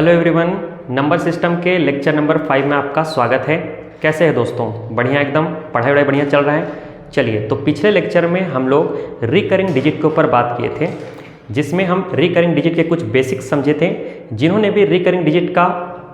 Hello everyone, number system के lecture number 5 में आपका स्वागत है। कैसे है दोस्तों? बढ़िया, एकदम पढ़ाई बढ़िया चल रहा है। चलिए, तो पिछले लेक्चर में हम लोग रिकरिंग डिजिट के ऊपर बात किए थे, जिसमें हम रिकरिंग डिजिट के कुछ बेसिक्स समझे थे। जिन्होंने भी रिकरिंग डिजिट का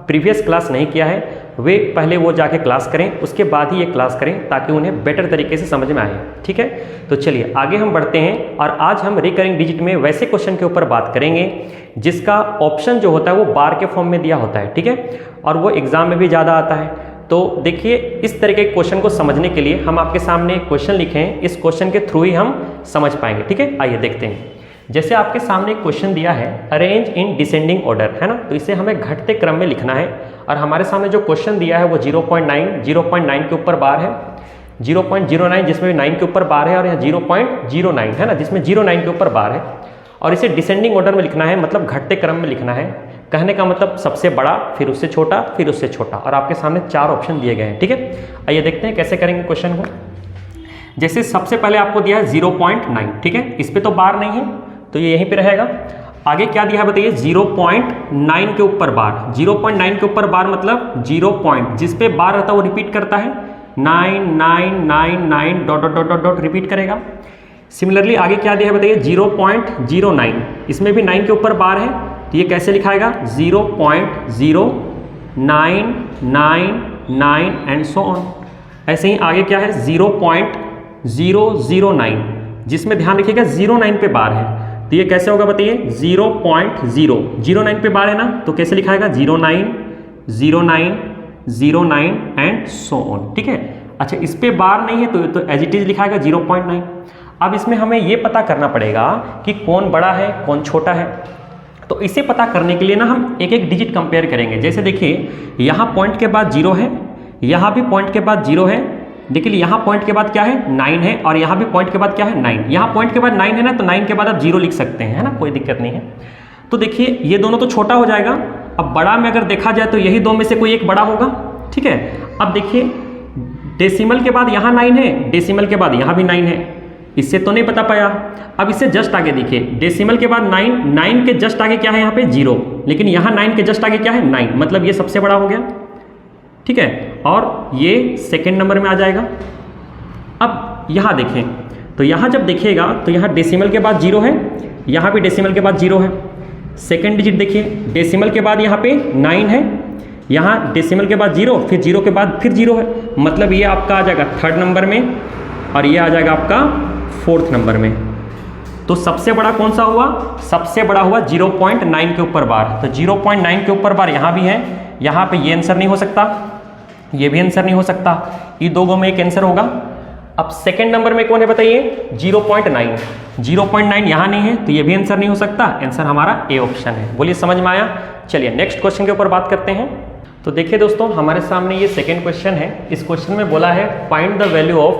प्रीवियस क्लास नहीं किया है वे पहले वो जाके क्लास करें, उसके बाद ही ये क्लास करें ताकि उन्हें बेटर तरीके से समझ में आए। ठीक है, तो चलिए आगे हम बढ़ते हैं और आज हम रिकरिंग डिजिट में वैसे क्वेश्चन के ऊपर बात करेंगे जिसका ऑप्शन जो होता है वो बार के फॉर्म में दिया होता है। ठीक है, और वो एग्जाम में भी ज़्यादा आता है। तो देखिए, इस तरह के क्वेश्चन को समझने के लिए हम आपके सामने एक क्वेश्चन लिखे हैं, इस क्वेश्चन के थ्रू ही हम समझ पाएंगे। ठीक है, आइए देखते हैं। जैसे आपके सामने एक क्वेश्चन दिया है, अरेंज इन डिसेंडिंग ऑर्डर, है ना, तो इसे हमें घटते क्रम में लिखना है। और हमारे सामने जो क्वेश्चन दिया है वो 0.9 के ऊपर बार है, 0.09 जिसमें 9 के ऊपर बार है, और यहाँ 0.09 है ना, जिसमें 0.9 के ऊपर बार है। और इसे डिसेंडिंग ऑर्डर में लिखना है, मतलब घटते क्रम में लिखना है। कहने का मतलब सबसे बड़ा, फिर उससे छोटा, फिर उससे छोटा। और आपके सामने 4 ऑप्शन दिए गए हैं। ठीक है, आइए देखते हैं कैसे करेंगे क्वेश्चन को। जैसे सबसे पहले आपको दिया है 0.9, ठीक है, इस पर तो बार नहीं है तो ये यहीं पे रहेगा। आगे क्या दिया है बताइए, 0.9 के ऊपर बार। 0.9 के ऊपर बार मतलब 0 पॉइंट, जिस पे बार रहता है वो रिपीट करता है, 9 9 9 9 dot dot dot dot repeat करेगा। सिमिलरली आगे क्या दिया है बताइए, 0.09, इसमें भी 9 के ऊपर बार है तो ये कैसे लिखाएगा, 0.0999 एंड सो ऑन। ऐसे ही आगे क्या है, 0.009, जिसमें ध्यान रखिएगा 09 पे बार है तो ये कैसे होगा बताइए, 0.009 पे बार है ना, तो कैसे लिखाएगा, 09 09 09 एंड सो ऑन। ठीक है, अच्छा इस पे बार नहीं है तो एज इट इज लिखाएगा 0.9। अब इसमें हमें ये पता करना पड़ेगा कि कौन बड़ा है कौन छोटा है। तो इसे पता करने के लिए ना हम एक एक डिजिट कंपेयर करेंगे। जैसे देखिए, यहाँ पॉइंट के बाद 0 है, यहाँ भी पॉइंट के बाद 0 है, देखिए यहाँ पॉइंट के बाद क्या है, 9 है, और यहाँ भी पॉइंट के बाद क्या है, 9। यहाँ पॉइंट के बाद 9 है ना, तो 9 के बाद आप 0 लिख सकते हैं, है ना, कोई दिक्कत नहीं है। तो देखिए ये दोनों तो छोटा हो जाएगा। अब बड़ा में अगर देखा जाए तो यही दो में से कोई एक बड़ा होगा। ठीक है, अब देखिए डेसिमल के बाद यहाँ 9 है, डेसिमल के बाद यहाँ भी 9 है, इससे तो नहीं बता पाया। अब इससे जस्ट आगे देखिए, डेसिमल के बाद 9 के जस्ट आगे क्या है, यहाँ पे 0, लेकिन यहाँ 9 के जस्ट आगे क्या है, 9, मतलब ये सबसे बड़ा हो गया। ठीक है, और ये सेकेंड नंबर में आ जाएगा। अब यहाँ देखें तो यहाँ जब देखिएगा तो यहाँ डेसिमल के बाद 0 है, यहाँ भी डेसिमल के बाद 0 है। सेकेंड डिजिट देखिए, डेसिमल के बाद यहाँ पे 9 है, यहाँ डेसिमल के बाद 0, फिर 0 के बाद फिर 0 है, मतलब ये आपका आ जाएगा 3rd नंबर में और ये आ जाएगा आपका 4th नंबर में। तो सबसे बड़ा कौन सा हुआ, सबसे बड़ा हुआ 0.9 के ऊपर बार। तो 0.9 के ऊपर बार यहाँ भी है, यहाँ पे ये आंसर नहीं हो सकता, ये भी आंसर नहीं हो सकता, ये दो में एक आंसर होगा। अब सेकंड नंबर में कौन है बताइए, 0.9, 0.9 यहाँ नहीं है तो ये भी आंसर नहीं हो सकता। आंसर हमारा ए ऑप्शन है। बोलिए समझ में आया? चलिए नेक्स्ट क्वेश्चन के ऊपर बात करते हैं। तो देखिए दोस्तों, हमारे सामने ये सेकंड क्वेश्चन है। इस क्वेश्चन में बोला है फाइंड द वैल्यू ऑफ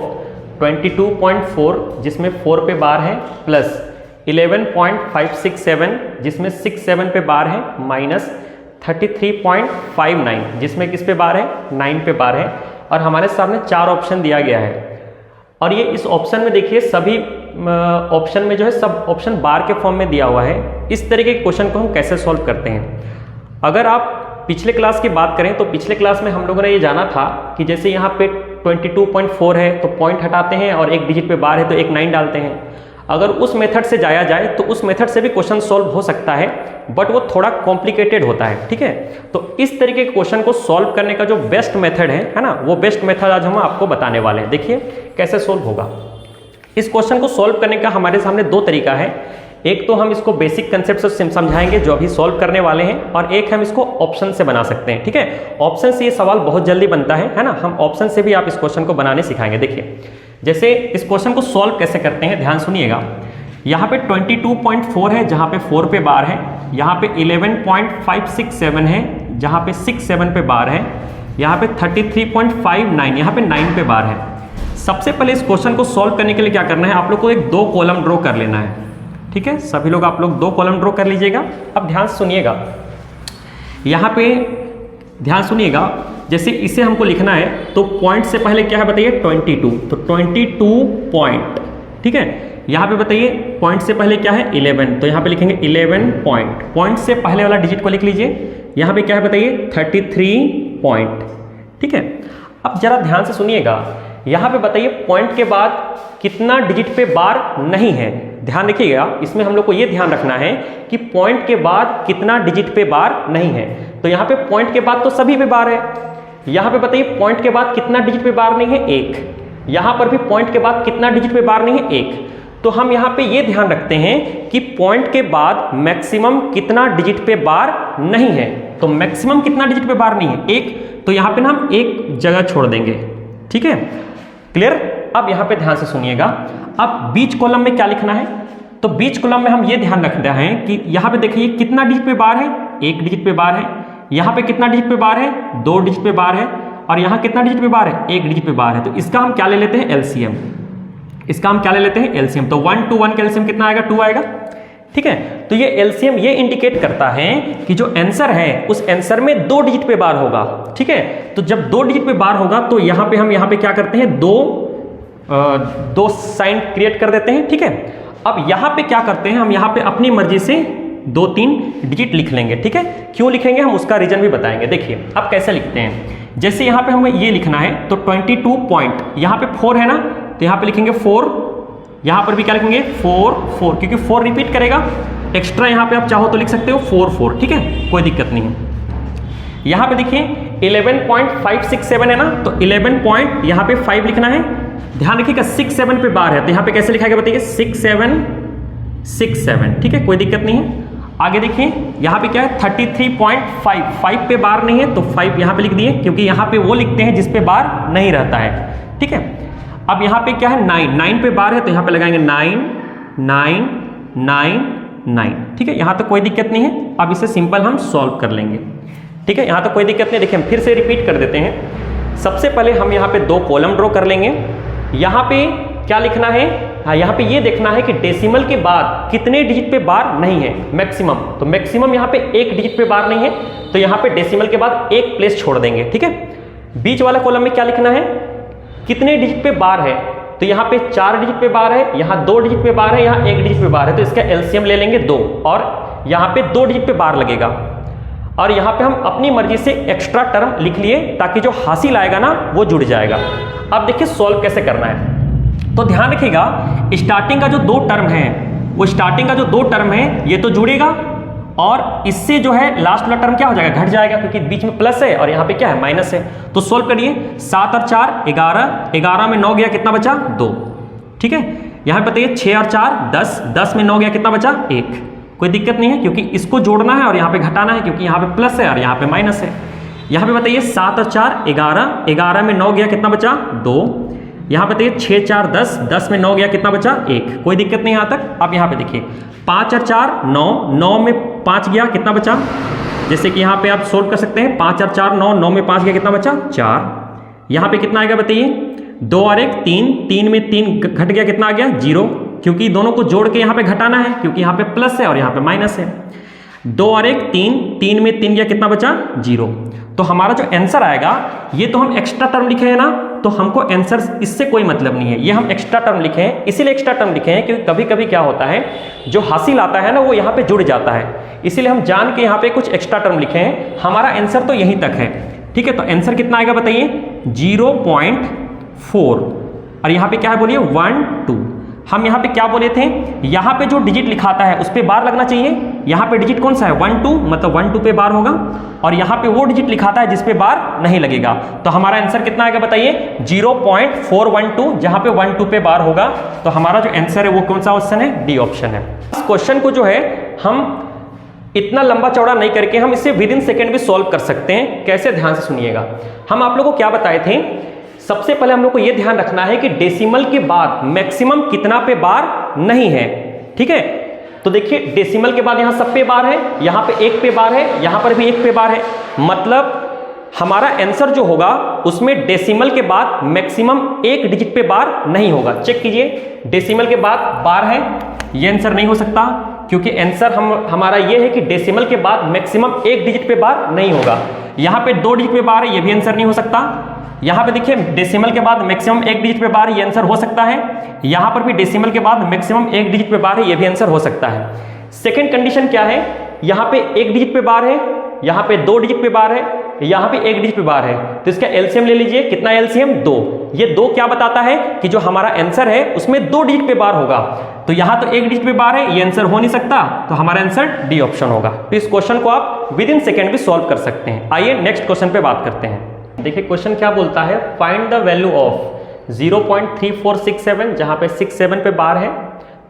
22.4, जिसमें 4 पे बार है, प्लस 11.567 जिसमें 67 पे बार है, माइनस 33.59 जिसमें किस पे बार है, 9 पे बार है। और हमारे सामने 4 ऑप्शन दिया गया है। और ये इस ऑप्शन में देखिए, सभी ऑप्शन में जो है सब ऑप्शन बार के फॉर्म में दिया हुआ है। इस तरीके के क्वेश्चन को हम कैसे सॉल्व करते हैं? अगर आप पिछले क्लास की बात करें तो पिछले क्लास में हम लोगों ने ये जाना था कि जैसे यहाँ पे 22.4 है तो पॉइंट हटाते हैं और एक डिजिट पे बार है तो एक 9 डालते हैं। अगर उस मेथड से जाया जाए तो उस मेथड से भी क्वेश्चन सॉल्व हो सकता है, बट वो थोड़ा कॉम्प्लिकेटेड होता है। ठीक है, तो इस तरीके के क्वेश्चन को सॉल्व करने का जो बेस्ट मेथड है ना, वो बेस्ट मेथड आज हम आपको बताने वाले हैं। देखिए कैसे सॉल्व होगा। इस क्वेश्चन को सॉल्व करने का हमारे सामने 2 तरीका है। एक तो हम इसको बेसिक कंसेप्ट से समझाएंगे जो अभी सॉल्व करने वाले हैं, और एक हम इसको ऑप्शन से बना सकते हैं। ठीक है, ऑप्शन से ये सवाल बहुत जल्दी बनता है ना, हम ऑप्शन से भी आप इस क्वेश्चन को बनाने सिखाएंगे। देखिए जैसे इस क्वेश्चन को सॉल्व कैसे करते हैं, ध्यान सुनिएगा। यहाँ पे 22.4 है जहाँ पे 4 पे बार है, यहाँ पे 11.567 है जहाँ पे 67 पे बार है, यहाँ पे 33.59 यहाँ पे 9 पे बार है। सबसे पहले इस क्वेश्चन को सॉल्व करने के लिए क्या करना है, आप लोग को एक 2 कॉलम ड्रॉ कर लेना है। ठीक है, सभी लोग आप लोग 2 कॉलम ड्रॉ कर लीजिएगा। अब ध्यान सुनिएगा, यहाँ पे ध्यान सुनिएगा, जैसे इसे हमको लिखना है तो पॉइंट से पहले क्या है बताइए, 22, तो 22 पॉइंट। ठीक है, यहाँ पे बताइए पॉइंट से पहले क्या है 11, तो यहाँ पे लिखेंगे 11 पॉइंट, पॉइंट से पहले वाला डिजिट को लिख लीजिए। यहाँ पे क्या है बताइए 33 पॉइंट, ठीक है। अब जरा ध्यान से सुनिएगा, यहाँ पे बताइए पॉइंट के बाद कितना डिजिट पे बार नहीं है। ध्यान रखिएगा, इसमें हम लोग को ये ध्यान रखना है कि पॉइंट के बाद कितना डिजिट पे बार नहीं है। तो यहाँ पे पॉइंट के बाद तो सभी पे बार है, यहाँ पे बताइए पॉइंट के बाद कितना डिजिट पे बार नहीं है 1, यहाँ पर भी पॉइंट के बाद कितना डिजिट पे बार नहीं है 1। तो हम यहाँ पे ये ध्यान रखते हैं कि पॉइंट के बाद मैक्सिमम कितना डिजिट पे बार नहीं है। तो मैक्सिमम कितना डिजिट पे बार नहीं है 1, तो यहाँ पे ना हम एक जगह छोड़ देंगे, ठीक है, क्लियर। अब यहाँ पे ध्यान से सुनिएगा, अब बीच कॉलम में क्या लिखना है, तो बीच कॉलम में हम ये ध्यान रखना है कि यहाँ पे देखिए कितना डिजिट पे बार है 1 डिजिट पे बार है, यहाँ पे कितना डिजिट पे बार है 2 डिजिट पे बार है, और यहाँ कितना डिजिट पे बार है 1 डिजिट पे बार है। तो इसका हम क्या ले लेते हैं एलसीएम, इसका हम क्या ले लेते हैं एलसीएम। तो 1 to 1 का एलसीएम कितना आएगा 2 आएगा, ठीक है। तो ये एलसीएम ये इंडिकेट करता है कि जो आंसर है उस आंसर में 2 डिजिट पे बार होगा, ठीक है। तो जब 2 डिजिट पे बार होगा तो यहाँ पे हम यहाँ पे क्या करते हैं दो साइन क्रिएट कर देते हैं, ठीक है। अब यहाँ पे क्या करते हैं, हम यहाँ पे अपनी मर्जी से 2-3 डिजिट लिख लेंगे, ठीक है। क्यों लिखेंगे हम उसका रीजन भी बताएंगे। देखिए अब कैसे लिखते हैं, जैसे यहाँ पे हमें ये लिखना है तो 22 पॉइंट, यहाँ पे 4 है ना, तो यहाँ पे लिखेंगे 4, यहाँ पर भी क्या लिखेंगे 4 4, क्योंकि 4 रिपीट करेगा, एक्स्ट्रा यहाँ पे आप चाहो तो लिख सकते हो 4 4, ठीक है, कोई दिक्कत नहीं है। यहाँ पे देखिए 11.567 है ना, तो 11 पॉइंट यहाँ पे 5 लिखना है। ध्यान रखिएगा 6 7 पे बार है, तो यहाँ पे कैसे लिखाएगा बताइए 6 7 6 7, ठीक है, कोई दिक्कत नहीं है। आगे देखिए यहाँ पे क्या है 33.5, 5 पे बार नहीं है तो 5 यहाँ पे लिख दिए, क्योंकि यहाँ पे वो लिखते हैं जिस पे बार नहीं रहता है, ठीक है। अब यहाँ पे क्या है 9 पे बार है, तो यहाँ पे लगाएंगे 9 9 9 9, ठीक है। यहाँ तक कोई दिक्कत नहीं है। अब इसे सिंपल हम सॉल्व कर लेंगे, ठीक है, यहाँ तक कोई दिक्कत नहीं। देखिए हम फिर से रिपीट कर देते हैं। सबसे पहले हम यहाँ पे 2 कॉलम ड्रॉ कर लेंगे। यहाँ पे क्या लिखना है, हाँ यहाँ पे ये देखना है कि डेसिमल के बाद कितने डिजिट पे बार नहीं है मैक्सिमम। तो मैक्सिमम यहाँ पे 1 डिजिट पे बार नहीं है, तो यहाँ पे डेसिमल के बाद 1 प्लेस छोड़ देंगे, ठीक है। बीच वाला कॉलम में क्या लिखना है, कितने डिजिट पे बार है, तो यहाँ पे 4 डिजिट पे बार है, यहाँ 2 डिजिट पे बार है, यहाँ 1 डिजिट पे बार है, तो इसका एलसीएम ले लेंगे 2, और यहाँ पे 2 डिजिट पे बार लगेगा। और यहाँ पे हम अपनी मर्जी से एक्स्ट्रा टर्म लिख लिए ताकि जो हासिल आएगा ना वो जुड़ जाएगा। अब देखिए सॉल्व कैसे करना है, तो ध्यान रखिएगा स्टार्टिंग का जो 2 टर्म है, वो स्टार्टिंग का जो 2 टर्म है ये तो जुड़ेगा, और इससे जो है लास्ट वाला टर्म क्या हो जाएगा, घट जाएगा, क्योंकि बीच में प्लस है और यहाँ पे क्या है माइनस है। तो सोल्व करिए, 7 और 4 11, 11 में 9 गया, कितना बचा 2, ठीक है। यहाँ पे बताइए 6 और 4 10, 10 में 9 गया, कितना बचा 1। कोई दिक्कत नहीं है, क्योंकि इसको जोड़ना है और यहाँ पे घटाना है, क्योंकि यहाँ पे प्लस है और यहाँ पे माइनस है। यहाँ पे बताइए 7 और 4 11, 11 में 9 गया, कितना बचा 2। यहाँ पे बताइए 6 4 10, 10 में 9 गया, कितना बचा 1। कोई दिक्कत नहीं यहाँ तक। अब यहाँ पे देखिए 5 और 4 9, 9 में 5 गया, कितना बचा, जैसे कि यहाँ पे आप सोल्व कर सकते हैं 5 और 4 9, 9 में 5 गया, कितना बचा 4। यहाँ पे कितना आएगा बताइए 2 और 1 3, 3 में 3 घट गया, कितना आ गया 0, क्योंकि दोनों को जोड़ के यहाँ पे घटाना है, क्योंकि यहाँ पे प्लस है और यहाँ पे माइनस है। 2 और 1 3, 3 में 3 गया, कितना बचा 0। तो हमारा जो आंसर आएगा, ये तो हम एक्स्ट्रा टर्म लिखे हैं ना, तो हमको आंसर इससे कोई मतलब नहीं है, ये हम एक्स्ट्रा टर्म लिखे हैं, इसीलिए एक्स्ट्रा टर्म लिखे हैं, क्योंकि कभी कभी क्या होता है जो हासिल आता है ना वो यहाँ पे जुड़ जाता है, इसीलिए हम जान के यहाँ पे कुछ एक्स्ट्रा टर्म लिखे हैं। हमारा आंसर तो यहीं तक है, ठीक है। तो आंसर कितना आएगा बताइए 0.4, और यहाँ पे क्या है बोलिए 1 2। हम यहाँ पे क्या बोले थे, यहाँ पे जो डिजिट लिखाता है उस पे बार लगना चाहिए। यहाँ पे डिजिट कौन सा है 1 2, मतलब 1 2 पे बार होगा, और यहाँ पे वो डिजिट लिखाता है जिस पे बार नहीं लगेगा। तो हमारा आंसर कितना आएगा बताइए 0.412, जहाँ पे 1 2 पे बार होगा। तो हमारा जो आंसर है वो कौन सा ऑप्शन है, डी ऑप्शन है। इस क्वेश्चन को जो है हम इतना लंबा चौड़ा नहीं करके हम इसे विद इन सेकेंड भी सॉल्व कर सकते हैं। कैसे, ध्यान से सुनिएगा। हम आप लोगों को क्या बताए थे, सबसे पहले हम लोग को यह ध्यान रखना है कि डेसिमल के बाद मैक्सिमम कितना पे बार नहीं है, ठीक है। तो देखिए डेसिमल के बाद यहां सब पे बार है, यहां पे 1 पे बार है, यहां पर भी 1 पे बार है, मतलब हमारा आंसर जो होगा उसमें डेसिमल के बाद मैक्सिमम 1 डिजिट पे बार नहीं होगा। चेक कीजिए, डेसिमल के बाद बार है, ये आंसर नहीं हो सकता, क्योंकि आंसर हमारा ये है कि डेसिमल के बाद मैक्सिमम एक डिजिट पे बार नहीं होगा। यहाँ पे 2 डिजिट पे बार है, ये भी आंसर नहीं हो सकता। यहाँ पे देखिए डेसिमल के बाद मैक्सिमम एक डिजिट पे बार है, ये आंसर हो सकता है। यहाँ पर भी डेसिमल के बाद मैक्सिमम एक डिजिट पे बार है, ये भी आंसर हो सकता है। सेकेंड कंडीशन क्या है, यहाँ पे एक डिजिट पे बार है, यहाँ पे 2 डिजिट पे बार है, यहाँ पे एक डिजिट पे बार है, तो इसका एलसीएम ले लीजिए। कितना एलसीएम? 2। ये 2 क्या बताता है कि जो हमारा आंसर है उसमें 2 डिजिट पे बार होगा। तो यहाँ तो एक डिजिट पे बार है, ये आंसर हो नहीं सकता, तो हमारा आंसर डी ऑप्शन होगा। तो इस क्वेश्चन को आप विद इन सेकेंड भी सॉल्व कर सकते हैं। आइए नेक्स्ट क्वेश्चन पे बात करते हैं। देखिए क्वेश्चन क्या बोलता है, फाइंड द वैल्यू ऑफ 0.3467 जहां पे 67 पे बार है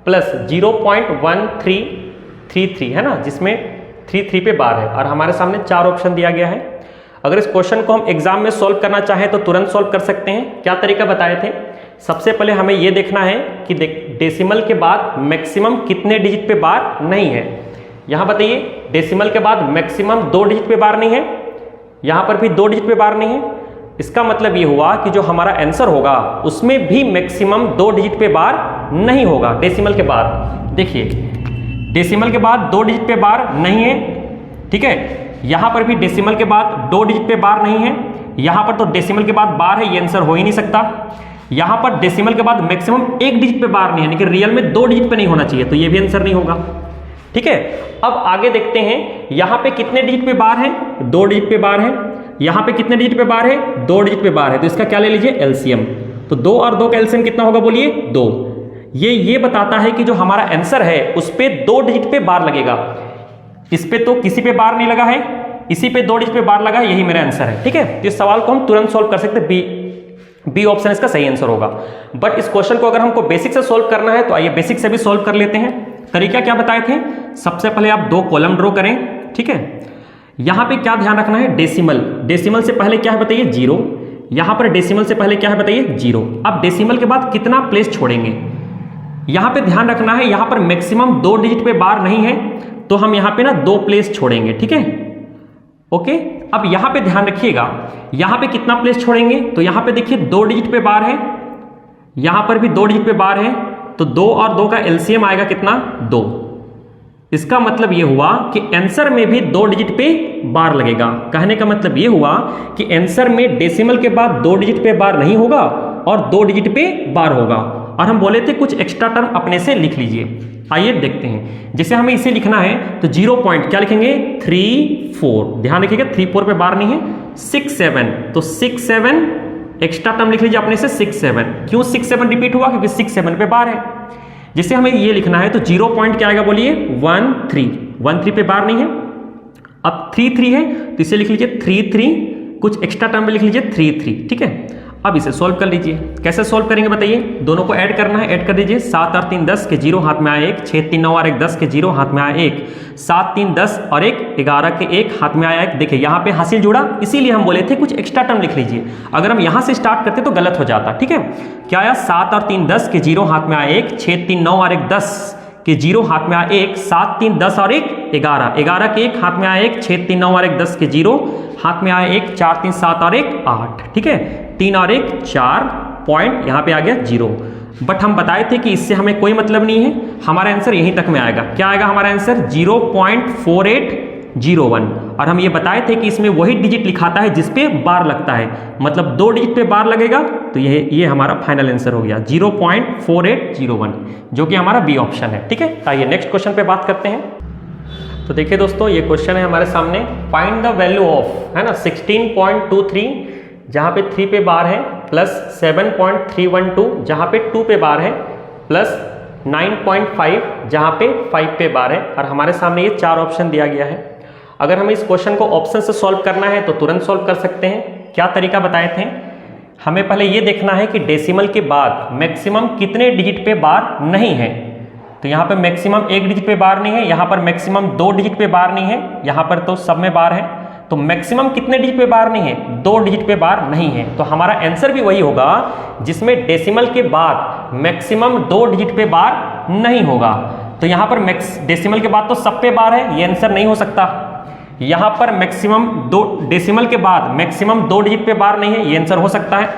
प्लस 0.1333 है ना, जिसमें 33 पे बार है, और हमारे सामने 4 ऑप्शन दिया गया है। अगर इस क्वेश्चन को हम एग्जाम में सॉल्व करना चाहें तो तुरंत सॉल्व कर सकते हैं। क्या तरीका बताए थे, सबसे पहले हमें यह देखना है कि डेसिमल के बाद मैक्सिमम कितने डिजिट पे बार नहीं है। यहां बताइए डेसिमल के बाद मैक्सिमम 2 डिजिट पे बार नहीं है, यहां पर भी 2 डिजिट पे बार नहीं है। इसका मतलब ये हुआ कि जो हमारा आंसर होगा उसमें भी मैक्सिमम 2 डिजिट पे बार नहीं होगा डेसिमल के बाद। देखिए डेसिमल के बाद 2 डिजिट पे बार नहीं है, ठीक है। यहां पर भी डेसिमल के बाद 2 डिजिट पे बार नहीं है, यहां पर तो डेसिमल के बाद बार है, ये आंसर हो ही नहीं सकता। यहां पर डेसिमल के बाद मैक्सिमम 1 डिजिट पे बार नहीं है, लेकिन रियल में 2 डिजिट पे नहीं होना चाहिए, तो ये भी आंसर नहीं होगा, ठीक है। अब आगे देखते हैं, यहां पे कितने डिजिट पे बार है, 2 डिजिट पे बार है। यहां पे कितने डिजिट पे बार है, 2 डिजिट पे बार है, तो इसका क्या ले लीजिए एलसीएम। तो 2 और 2 का एलसीएम कितना होगा बोलिए, 2। ये बताता है कि जो हमारा आंसर है उस पे 2 डिजिट पे बार लगेगा। इस पे तो किसी पे बार नहीं लगा है, इसी पे 2 डिजिट पे बार लगा है, यही मेरा आंसर है, ठीक है। तो इस सवाल को हम तुरंत सॉल्व कर सकते हैं, बी ऑप्शन इसका सही आंसर होगा। बट इस क्वेश्चन को अगर हमको बेसिक से सॉल्व करना है तो आइए बेसिक से भी सॉल्व कर लेते हैं। तरीका क्या बताए थे, सबसे पहले आप 2 कॉलम ड्रॉ करें, ठीक है। यहां पे क्या ध्यान रखना है, डेसिमल से पहले क्या है बताइए, 0। यहां पर डेसिमल से पहले क्या है बताइए, 0। अब डेसिमल के बाद कितना प्लेस छोड़ेंगे, यहां पे ध्यान रखना है। यहां पर मैक्सिमम 2 डिजिट पे बार नहीं है, तो हम यहां पे ना 2 प्लेस छोड़ेंगे, ठीक है, ओके। अब यहां पे ध्यान रखिएगा, यहां पे कितना प्लेस छोड़ेंगे, तो यहां पे देखिए 2 डिजिट पे बार है, यहां पर भी 2 डिजिट पे बार है, तो 2 और 2 का एलसीएम आएगा कितना, 2। इसका मतलब यह हुआ कि आंसर में भी 2 डिजिट पे बार लगेगा। कहने का मतलब यह हुआ कि आंसर में डेसिमल के बाद 2 डिजिट पे बार नहीं होगा और 2 डिजिट पे बार होगा। और हम बोले थे कुछ एक्स्ट्रा टर्म अपने से लिख लीजिए। आइए देखते हैं, जैसे हमें इसे लिखना है तो 0 पॉइंट क्या लिखेंगे, 3 4, ध्यान रखिएगा 3 4 पे बार नहीं है। 6 7, तो 6 7 एक्स्ट्रा टर्म लिख लीजिए अपने से, 6 7। क्यों 6 7 रिपीट हुआ, क्योंकि 6 7 पे बार है। जैसे हमें ये लिखना है तो 0 पॉइंट क्या आएगा बोलिए, 1 3 पे बार नहीं है। अब 3 3 है तो इसे लिख लीजिए 3 3, कुछ एक्स्ट्रा टर्म में लिख लीजिए 3 3, ठीक है। अब इसे सॉल्व कर लीजिए, कैसे सॉल्व करेंगे बताइए, दोनों को ऐड करना है, ऐड कर दीजिए। 7 और 3 10 के 0 हाथ में आया 1, 6 3 9 और 1 10 के 0 हाथ में आया 1, 7 3 10 और 1 11 के 1 हाथ में आया 1। देखिए यहाँ पे हासिल जुड़ा, इसीलिए हम बोले थे कुछ एक्स्ट्रा टर्म लिख लीजिए। अगर हम यहाँ से स्टार्ट करते तो गलत हो जाता, ठीक है। क्या आया, 7 और 3 10 के 0 हाथ में आया 1, 6 3 9 और 1 10 के 0 हाथ में आया 1, 7 3 10 और 1 11, 11 के 1 हाथ में आया 1, 6 3 9 और 1 10 के 0 हाथ में आया 1, 4 3 7 और 1 8, ठीक है। 3 और 1 4 पॉइंट यहाँ पे आ गया 0। बट हम बताए थे कि इससे हमें कोई मतलब नहीं है, हमारा आंसर यहीं तक में आएगा। क्या आएगा हमारा आंसर, 0.4801। और हम ये बताए थे कि इसमें वही डिजिट लिखाता है जिसपे बार लगता है, मतलब 2 डिजिट पे बार लगेगा, तो ये हमारा फाइनल आंसर हो गया 0.4801, जो कि हमारा बी ऑप्शन है, ठीक है। आइए नेक्स्ट क्वेश्चन पे बात करते हैं। तो देखिए दोस्तों, ये क्वेश्चन है हमारे सामने, फाइंड द वैल्यू ऑफ, है ना, 16.23 जहाँ पे 3 पे बार है, प्लस 7.312 जहाँ पे 2 पे बार है, प्लस 9.5 जहाँ पे 5 पे बार है। और हमारे सामने ये 4 ऑप्शन दिया गया है। अगर हमें इस क्वेश्चन को ऑप्शन से सॉल्व करना है तो तुरंत सॉल्व कर सकते हैं। क्या तरीका बताए थे, हमें पहले ये देखना है कि डेसिमल के बाद मैक्सिमम कितने डिजिट पे बार नहीं है। तो यहाँ पे मैक्सिमम 1 डिजिट पे बार नहीं है, यहाँ पर मैक्सिमम 2 डिजिट पे बार नहीं है, यहाँ पर तो सब में बार है। तो मैक्सिमम कितने डिजिट पे बार नहीं है, 2 डिजिट पे बार नहीं है। तो हमारा आंसर भी वही होगा जिसमें डेसिमल के बाद मैक्सिमम 2 डिजिट पे बार नहीं होगा। तो यहाँ पर डेसिमल के बाद तो सब पे बार है, ये आंसर नहीं हो सकता। यहाँ पर मैक्सिमम 2 डेसिमल के बाद मैक्सिमम 2 डिजिट पे बार नहीं है, ये आंसर हो सकता है।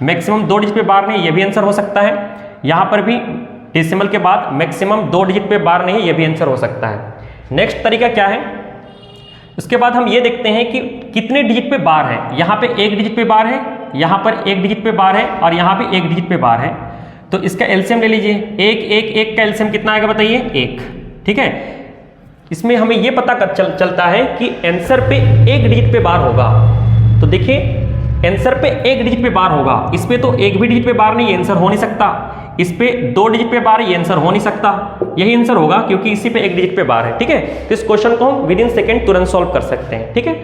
मैक्सिमम 2 डिजिट पे बार नहीं, ये भी आंसर हो सकता है। यहाँ पर भी डेसिमल के बाद मैक्सिमम 2 डिजिट पे बार नहीं है, ये भी आंसर हो सकता है। नेक्स्ट तरीका क्या है, उसके बाद हम ये देखते हैं कि कितने डिजिट पे बार है। यहाँ पे 1 डिजिट पे बार है, यहाँ पर 1 डिजिट पे बार है और यहाँ पे 1 डिजिट पे बार है। तो इसका एलसीएम ले लीजिए, 1 1 1 का एलसीएम कितना आएगा बताइए, 1। ठीक है, इसमें हमें ये पता चलता है कि आंसर पे 1 डिजिट पे बार होगा। तो देखिए आंसर पे 1 डिजिट पे बार होगा, इस पे तो 1 भी डिजिट पे बार नहीं, ये आंसर हो नहीं सकता। इस पे 2 डिजिट पे बार है, ये आंसर हो नहीं सकता। यही आंसर होगा क्योंकि इसी पे 1 डिजिट पे बार है। ठीक है, तो इस क्वेश्चन को हम विद इन सेकेंड तुरंत सॉल्व कर सकते हैं। ठीक है,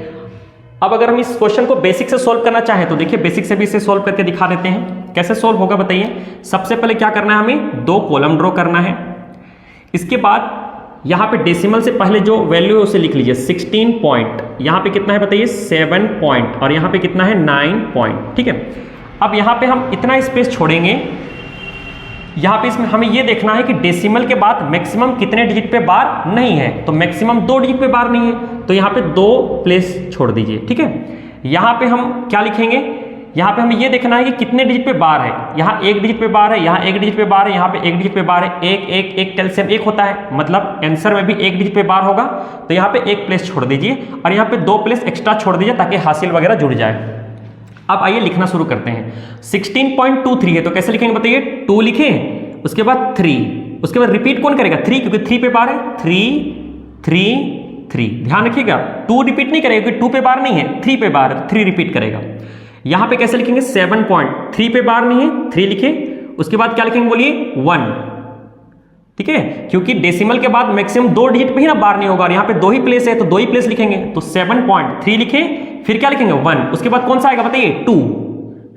अब अगर हम इस क्वेश्चन को बेसिक से सॉल्व करना चाहें तो देखिए बेसिक से भी इसे सॉल्व करके दिखा देते हैं। कैसे सॉल्व होगा बताइए। सबसे पहले क्या करना है, हमें 2 कॉलम ड्रॉ करना है। इसके बाद यहाँ पे डेसिमल से पहले जो वैल्यू है उसे लिख लीजिए 16 पॉइंट, यहाँ पे कितना है बताइए 7 पॉइंट और यहाँ पे कितना है 9 पॉइंट। ठीक है, अब यहाँ पे हम इतना स्पेस छोड़ेंगे, यहाँ पे इसमें हमें ये देखना है कि डेसिमल के बाद मैक्सिमम कितने डिजिट पे बार नहीं है। तो मैक्सिमम 2 डिजिट पे बार नहीं है, तो यहाँ पे 2 प्लेस छोड़ दीजिए। ठीक है, यहाँ पे हम क्या लिखेंगे, यहाँ पे हमें ये देखना है कि कितने डिजिट पे बार है। यहाँ 1 डिजिट पे बार है, यहाँ 1 डिजिट पे बार है, यहाँ पे 1 डिजिट पे बार है। 1 1 1 कैल्शियम 1 होता है, मतलब आंसर में भी 1 डिजिट पे बार होगा। तो यहाँ पे 1 प्लेस छोड़ दीजिए और यहाँ पे 2 प्लेस एक्स्ट्रा छोड़ दीजिए ताकि हासिल वगैरह जुड़ जाए। अब आइए लिखना शुरू करते हैं। 16.23 है तो कैसे लिखेंगे बताइए, 2 लिखें, उसके बाद 3, उसके बाद रिपीट कौन करेगा 3, क्योंकि 3 पे बार है। 3 3 3, ध्यान रखिएगा 2 रिपीट नहीं करेगा क्योंकि 2 पे बार नहीं है, 3 पे बार है तो 3 रिपीट करेगा। यहां पे कैसे लिखेंगे 7 पॉइंट, 3 पे बार नहीं है 3 लिखे, उसके बाद क्या लिखेंगे बोलिए 1। ठीक है, क्योंकि डेसिमल के बाद मैक्सिमम 2 डिजिट पे ही ना बार नहीं होगा और यहाँ पे 2 ही प्लेस है तो 2 ही प्लेस लिखेंगे। तो 7.3 लिखे, फिर क्या लिखेंगे 1, उसके बाद कौन सा आएगा बताइए 2,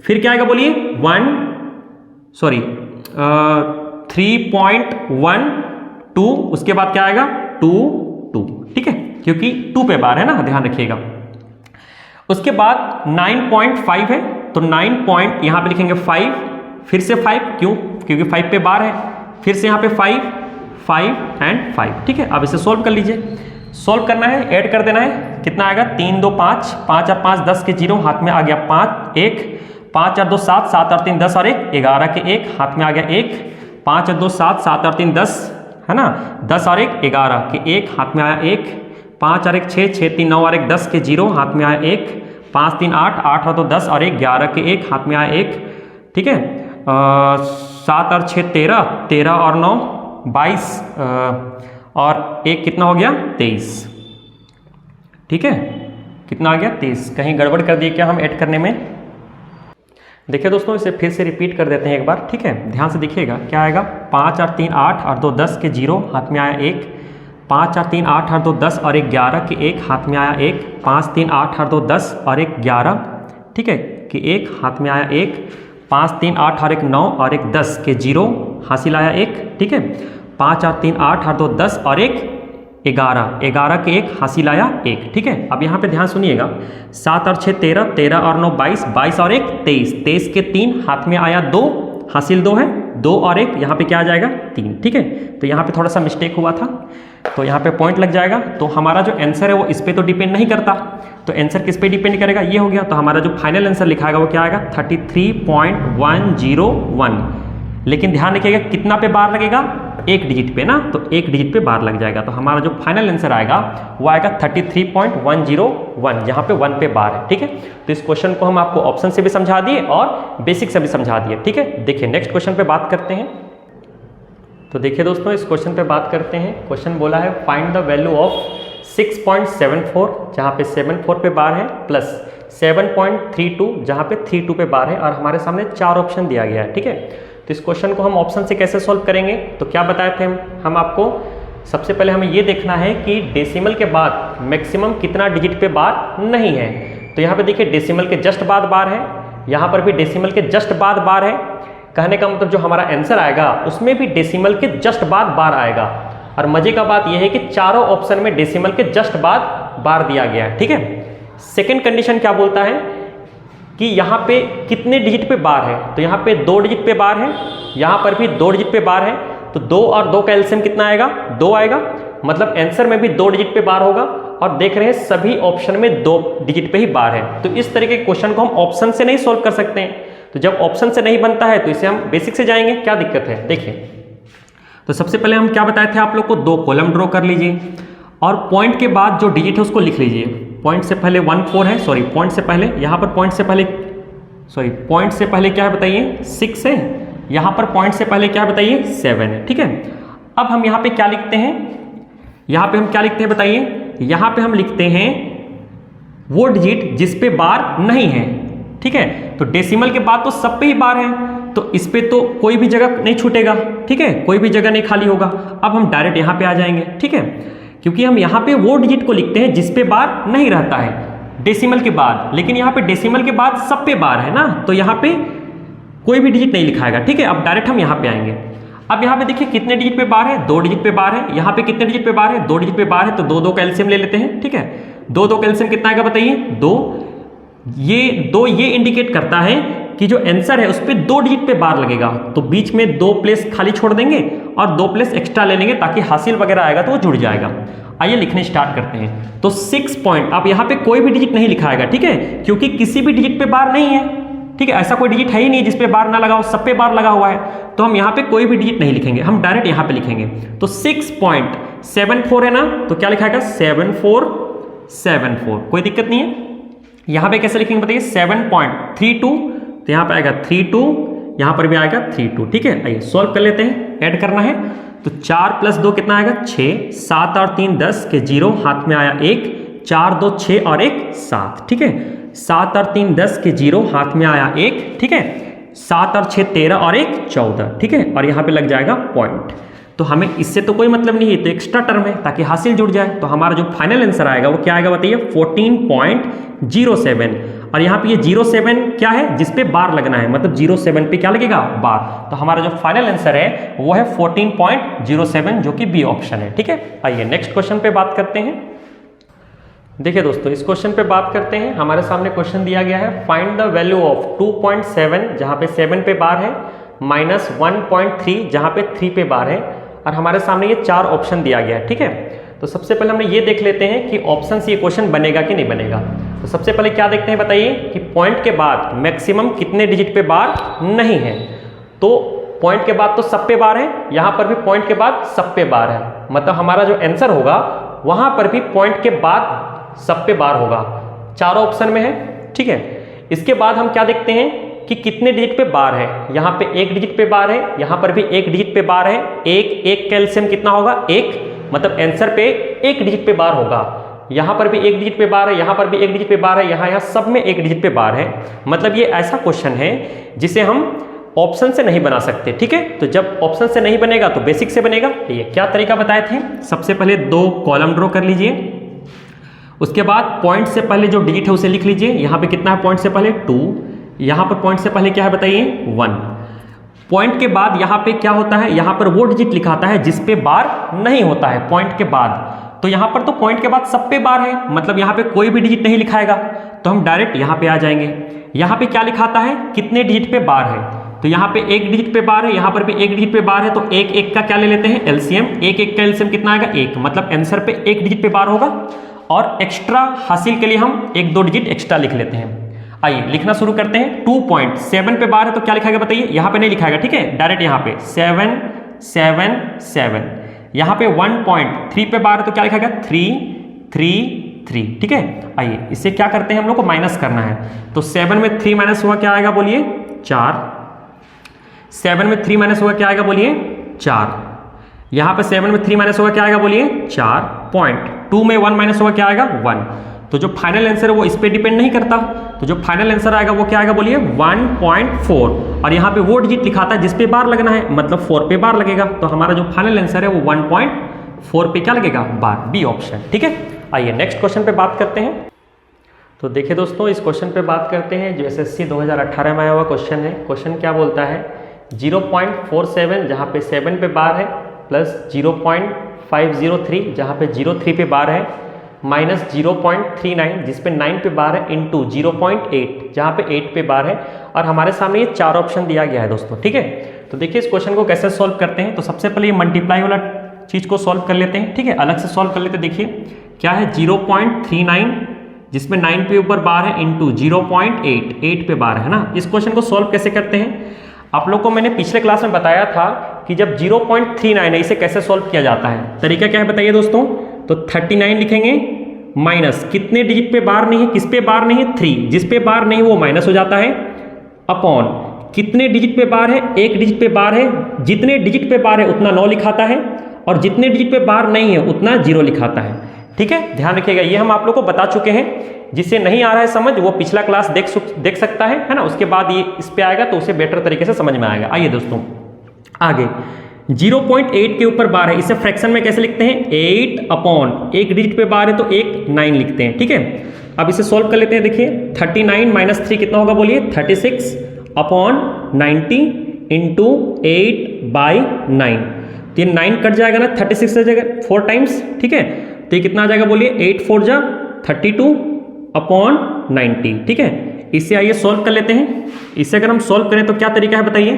फिर क्या आएगा बोलिए 3.12, उसके बाद क्या आएगा 2 2। ठीक है, क्योंकि 2 पे बार है ना, ध्यान रखिएगा। उसके बाद 9.5 है तो 9 पॉइंट यहां पे लिखेंगे 5, फिर से 5, क्यों, क्योंकि 5 पे बार है, फिर से यहां पे 5 5 एंड 5। ठीक है, अब इसे सोल्व कर लीजिए। सोल्व करना है, ऐड कर देना है, कितना आएगा 3 2 5, 5 और 5 10 के 0, हाथ में आ गया 5 1, 5 और 2 7, 7 और 3 10 और 1 11 के 1, हाथ में आ गया 1, 5 और 2 7, 7 और 3 10 है ना, 10 और 1 11 के 1, हाथ में आया 1, 5 और 1 6, 6 3 9 और 1 10 के 0, हाथ में आया 1, 5 3 8, 8 और 2 10 और 1 11 के 1, हाथ में आया 1। ठीक है, 7 और 6 13, 13 और 9 22 और 1 कितना हो गया 23। ठीक है, कितना आ गया 23। कहीं गड़बड़ कर दिए क्या हम ऐड करने में। देखिए दोस्तों, इसे फिर से रिपीट कर देते हैं एक बार। ठीक है, ध्यान से देखिएगा क्या आएगा, 5 और 3 8 और 2 10 के 0, हाथ में आया 1, 5 और 3 8 और 2 10 और 1 11 के 1, हाथ में आया 1, 5 3 8 और 2 10 और 1 11। ठीक है, कि 1, हाथ में आया 1, 5 3 8 और 1 9 और 1 10 के 0, हासिल आया 1। ठीक है, 5 और 3 8 और 2 10 और 1 11, 11 के 1, हासिल आया 1। ठीक है, अब यहाँ पे ध्यान सुनिएगा, 7 और 6 13, 13 और 9 22, 22 और 1 23, 23 के 3, हाथ में आया 2, हासिल 2 है, 2 और 1 यहाँ पे क्या आ जाएगा 3। ठीक है, तो यहाँ पे थोड़ा सा मिस्टेक हुआ था तो यहाँ पे पॉइंट लग जाएगा। तो हमारा जो आंसर है वो इस पे तो डिपेंड नहीं करता, तो आंसर किस पे डिपेंड करेगा, ये हो गया। तो हमारा जो फाइनल आंसर लिखा है वो क्या आएगा 33.101। लेकिन ध्यान रखिएगा कितना पे बार लगेगा, 1 डिजिट पे ना, तो 1 डिजिट पे बार लग जाएगा। तो हमारा जो फाइनल आंसर आएगा वो आएगा 33.101, जहाँ पे 1 पे बार है। ठीक है, तो इस क्वेश्चन को हम आपको ऑप्शन से भी समझा दिए और बेसिक से भी समझा दिए। ठीक है, देखिए नेक्स्ट क्वेश्चन पे बात करते हैं। तो देखिए दोस्तों, इस क्वेश्चन पे बात करते हैं। क्वेश्चन बोला है फाइंड द वैल्यू ऑफ 6.74, जहाँ पे 74 पे बार है, प्लस 7.32 जहाँ पे 32 पे बार है, और हमारे सामने 4 ऑप्शन दिया गया है। ठीक है, तो इस क्वेश्चन को हम ऑप्शन से कैसे सॉल्व करेंगे, तो क्या बताए थे हम आपको, सबसे पहले हमें ये देखना है कि डेसिमल के बाद मैक्सिमम कितना डिजिट पे बार नहीं है। तो यहाँ पे देखिए डेसिमल के जस्ट बाद बार है, यहाँ पर भी डेसिमल के जस्ट बाद बार है। कहने का मतलब जो हमारा आंसर आएगा उसमें भी डेसिमल के जस्ट बाद बार आएगा। और मजे का बात यह है कि चारों ऑप्शन में डेसिमल के जस्ट बाद बार दिया गया है। ठीक है, सेकंड कंडीशन क्या बोलता है कि यहाँ पे कितने डिजिट पे बार है, तो यहाँ पे 2 डिजिट पे बार है, यहाँ पर भी 2 डिजिट पे बार है। तो 2 और 2 का एलसीएम कितना आएगा 2 आएगा, मतलब आंसर में भी 2 डिजिट पे बार होगा। और देख रहे हैं सभी ऑप्शन में 2 डिजिट पे ही बार है। तो इस तरह के क्वेश्चन को हम ऑप्शन से नहीं सोल्व कर सकते हैं। तो जब ऑप्शन से नहीं बनता है तो इसे हम बेसिक से जाएंगे, क्या दिक्कत है। देखिए तो सबसे पहले हम क्या बताए थे आप लोग को, 2 कॉलम ड्रॉ कर लीजिए और पॉइंट के बाद जो डिजिट है उसको लिख लीजिए। पॉइंट से पहले 1 4 है, सॉरी पॉइंट से पहले यहाँ पर पॉइंट से पहले क्या है बताइए 6 है, यहाँ पर पॉइंट से पहले क्या है बताइए 7 है। ठीक है, अब हम यहाँ पे क्या लिखते हैं, यहाँ पे हम क्या लिखते हैं बताइए, यहाँ पे हम लिखते हैं वो डिजिट जिस पे बार नहीं है। ठीक है, तो डेसिमल के बाद तो सब पे ही बार है, तो इस पे तो कोई भी जगह नहीं छूटेगा। ठीक है, कोई भी जगह नहीं खाली होगा। अब हम डायरेक्ट यहाँ पे आ जाएंगे। ठीक है, क्योंकि हम यहाँ पे वो डिजिट को लिखते हैं जिस पे बार नहीं रहता है डेसिमल के बाद, लेकिन यहाँ पे डेसिमल के बाद सब पे बार है ना, तो यहाँ पे कोई भी डिजिट नहीं लिखाएगा। ठीक है, अब डायरेक्ट हम यहाँ पे आएंगे। अब यहाँ पे देखिए कितने डिजिट पे बार है, 2 डिजिट पे बार है। यहाँ पे कितने डिजिट पे बार है, 2 डिजिट पे बार है, तो 2 का एलसीएम ले लेते हैं। ठीक है, 2 का एलसीएम कितना आएगा बताइए 2। ये इंडिकेट करता है कि जो आंसर है उस पे 2 डिजिट पे बार लगेगा, तो बीच में 2 प्लेस खाली छोड़ देंगे और 2 प्लेस एक्स्ट्रा ले लेंगे ताकि हासिल वगैरह आएगा तो वो जुड़ जाएगा। आइए लिखने स्टार्ट करते हैं। तो 6 पॉइंट, अब यहाँ पे कोई भी डिजिट नहीं लिखाएगा। ठीक है, क्योंकि किसी भी डिजिट पे बार नहीं है। ठीक है, ऐसा कोई डिजिट है ही नहीं जिस पे बार ना लगा हो, सब पे बार लगा हुआ है, तो हम यहाँ पे कोई भी डिजिट नहीं लिखेंगे, हम डायरेक्ट यहाँ पे लिखेंगे। तो 6.74 है ना, तो क्या लिखाएगा 7474, कोई दिक्कत नहीं है। यहाँ पे कैसे लिखेंगे बताइए 7.32, तो यहाँ पे आएगा 32, यहाँ पर भी आएगा 32। ठीक है, आइए सॉल्व कर लेते हैं, ऐड करना है। तो 4 + 2 कितना आएगा 6, 7 और 3 10 के 0, हाथ में आया 1, 4 2 6 और 1 7। ठीक है, 7 और 3 10 के 0, हाथ में आया 1। ठीक है, 7 और 6 13 और 1 14। ठीक है, और यहाँ पे लग जाएगा पॉइंट। तो हमें इससे तो कोई मतलब नहीं है, तो एक्स्ट्रा टर्म है ताकि हासिल जुड़ जाए। तो हमारा जो फाइनल आंसर आएगा वो क्या आएगा बताइए 14.07। और यहाँ पे ये 07 क्या है, जिस पे बार लगना है, मतलब 07 पे क्या लगेगा बार। तो हमारा जो फाइनल आंसर है वो है 14.07, जो कि बी ऑप्शन है। ठीक है, आइए नेक्स्ट क्वेश्चन पे बात करते हैं। देखिए दोस्तों, इस क्वेश्चन पे बात करते हैं। हमारे सामने क्वेश्चन दिया गया है, फाइंड द वैल्यू ऑफ 2.7 जहाँ पे 7 पे बार है, -1.3 जहाँ पे 3 पे बार है, और हमारे सामने ये 4 ऑप्शन दिया गया है। ठीक है, तो सबसे पहले हमने ये देख लेते हैं कि ऑप्शन से ये क्वेश्चन बनेगा कि नहीं बनेगा। तो सबसे पहले क्या देखते हैं बताइए कि पॉइंट के बाद मैक्सिमम कितने डिजिट पे बार नहीं है। तो पॉइंट के बाद तो सब पे बार है, यहाँ पर भी पॉइंट के बाद सब पे बार है, मतलब हमारा जो आंसर होगा वहां पर भी पॉइंट के बाद सब पे बार होगा। चारों ऑप्शन में है। ठीक है, इसके बाद हम क्या देखते हैं कि कितने डिजिट पे बार है। यहाँ पे 1 डिजिट पे बार है, यहाँ पर भी 1 डिजिट पे बार है। एक का एलसीएम कितना होगा 1, मतलब आंसर पे 1 डिजिट पे बार होगा। यहाँ पर भी 1 डिजिट पे बार है, यहाँ पर भी 1 डिजिट पे बार है, यहाँ सब में 1 डिजिट पे बार है। मतलब ये ऐसा क्वेश्चन है जिसे हम ऑप्शन से नहीं बना सकते। ठीक है, तो जब ऑप्शन से नहीं बनेगा तो बेसिक से बनेगा। तो ये क्या तरीका बताए थे, सबसे पहले 2 कॉलम ड्रॉ कर लीजिए, उसके बाद पॉइंट से पहले जो डिजिट है उसे लिख लीजिए। यहाँ पे कितना है पॉइंट से पहले 2, यहाँ पर पॉइंट से पहले क्या है बताइए 1। पॉइंट के बाद यहाँ पे क्या होता है, यहाँ पर वो डिजिट लिखाता है जिस पे बार नहीं होता है पॉइंट के बाद। तो यहाँ पर तो पॉइंट के बाद सब पे बार है, मतलब यहाँ पे कोई भी डिजिट नहीं लिखाएगा, तो हम डायरेक्ट यहाँ पे आ जाएंगे। यहाँ पे क्या लिखाता है कितने डिजिट पे बार है, तो यहाँ पे 1 डिजिट पे बार है, यहाँ पर भी 1 डिजिट पे बार है, तो 1 का क्या ले लेते हैं एलसीएम। 1 का एलसीएम कितना आएगा 1, मतलब आंसर पे 1 डिजिट पे बार होगा। और एक्स्ट्रा हासिल के लिए हम 1-2 डिजिट एक्स्ट्रा लिख लेते हैं। आइए लिखना शुरू करते हैं। 2.7 पे बार है तो क्या लिखाएगा बताइए, यहाँ पे नहीं लिखाएगा। ठीक है, डायरेक्ट यहाँ पे 7 7 7। यहाँ पे 1.3 पे बार है तो क्या लिखाएगा 3 3 3। ठीक है, आइए इससे क्या करते हैं, हम लोग को माइनस करना है। तो 7 में 3 माइनस हुआ क्या आएगा बोलिए 4। 7 में 3 माइनस हुआ क्या आएगा बोलिए 4। यहाँ पे 7 में 3 माइनस होगा क्या आएगा बोलिए 4। पॉइंट 2 में 1 माइनस होगा क्या आएगा 1। तो जो फाइनल आंसर है वो इस पे डिपेंड नहीं करता, तो जो फाइनल आंसर आएगा वो क्या आएगा बोलिए 1.4। और यहाँ पे वो डिजिट लिखाता है जिस पे बार लगना है, मतलब 4 पे बार लगेगा। तो हमारा जो फाइनल आंसर है वो 1.4 पे क्या लगेगा बार, बी ऑप्शन। ठीक है, आइए नेक्स्ट क्वेश्चन पे बात करते हैं। तो देखिए दोस्तों, इस क्वेश्चन पे बात करते हैं जो SSC 2018 में आया हुआ क्वेश्चन है। क्वेश्चन क्या बोलता है 0.47 जहाँ पे 7 पे बार है, प्लस 0.503 जहाँ पे 03 पे बार है, माइनस 0.39 जिस पे 9 पे बार है, इंटू 0.8 जहाँ पे 8 पे बार है। और हमारे सामने ये 4 ऑप्शन दिया गया है दोस्तों। ठीक है, तो देखिए इस क्वेश्चन को कैसे सॉल्व करते हैं। तो सबसे पहले ये मल्टीप्लाई वाला चीज़ को सॉल्व कर लेते हैं। ठीक है, अलग से सॉल्व कर लेते हैं। देखिए क्या है 0.39 जिसमें 9 पे ऊपर बार है, इंटू 0.8 8 पे बार है ना। इस क्वेश्चन को सॉल्व कैसे करते हैं, आप लोग को मैंने पिछले क्लास में बताया था कि जब 0.39 है इसे कैसे सॉल्व किया जाता है। तरीका क्या है बताइए दोस्तों। तो 39 लिखेंगे माइनस कितने डिजिट पे बार नहीं है, किस पे बार नहीं है 3, जिस पे बार नहीं वो माइनस हो जाता है, अपॉन कितने डिजिट पे बार है, एक डिजिट पे बार है, जितने डिजिट पे बार है उतना 9 लिखाता है और जितने डिजिट पे बार नहीं है उतना 0 लिखाता है। ठीक है, ध्यान रखिएगा, ये हम आप लोग को बता चुके हैं। जिससे नहीं आ रहा है समझ वो पिछला क्लास देख सकता है ना, उसके बाद ये इस पे आएगा तो उसे बेटर तरीके से समझ में आएगा। आइए दोस्तों आगे 0.8 के ऊपर बार है, इसे फ्रैक्शन में कैसे लिखते हैं 8 अपॉन एक डिजिट पे बार है तो एक 9 लिखते हैं। ठीक है, अब इसे सॉल्व कर लेते हैं। देखिए 39 माइनस 3 कितना होगा बोलिए 36 अपॉन 90 इंटू 8/9। तो ये 9 कट जाएगा ना, 36 से जाएगा 4 टाइम्स। ठीक है, तो ये कितना आ जाएगा बोलिए 8 4 जा 32 अपॉन 90। ठीक है, इससे आइए सॉल्व कर लेते हैं। इससे अगर हम सॉल्व करें तो क्या तरीका है बताइए